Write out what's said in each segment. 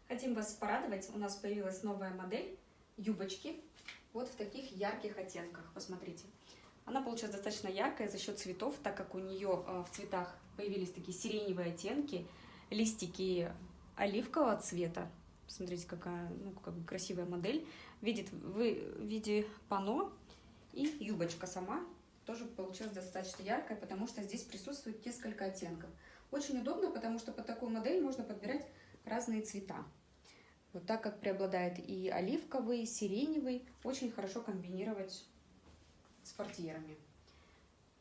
Хотим вас порадовать, у нас появилась новая модель юбочки вот в таких ярких оттенках. Посмотрите. Она получилась достаточно яркая за счет цветов, так как у нее в цветах появились такие сиреневые оттенки, листики оливкового цвета. Посмотрите, какая как бы красивая модель. В виде панно, и юбочка сама тоже получилась достаточно яркая, потому что здесь присутствует несколько оттенков. Очень удобно, потому что под такую модель можно подбирать разные цвета. Вот так как преобладает и оливковый, и сиреневый, очень хорошо комбинировать с портьерами.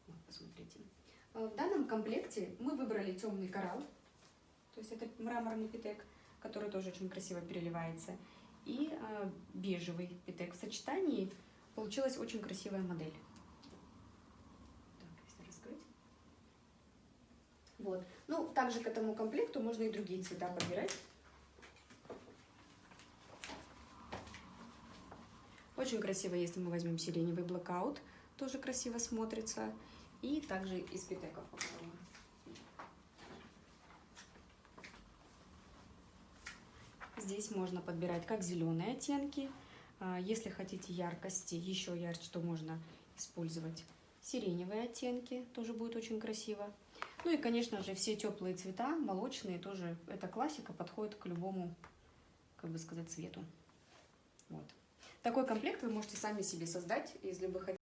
Вот, посмотрите. В данном комплекте мы выбрали темный коралл, то есть это мраморный петек, который тоже очень красиво переливается, и бежевый петек. В сочетании получилась очень красивая модель. Так, если раскрыть. Вот. Ну, также к этому комплекту можно и другие цвета подбирать. Очень красиво, если мы возьмем сиреневый блэкаут, тоже красиво смотрится. И также из петеков попробуем. Здесь можно подбирать как зеленые оттенки. Если хотите яркости, еще ярче, то можно использовать сиреневые оттенки. Тоже будет очень красиво. Ну и, конечно же, все теплые цвета, молочные, тоже эта классика подходит к любому, как бы сказать, цвету. Вот. Такой комплект вы можете сами себе создать, если вы хотите.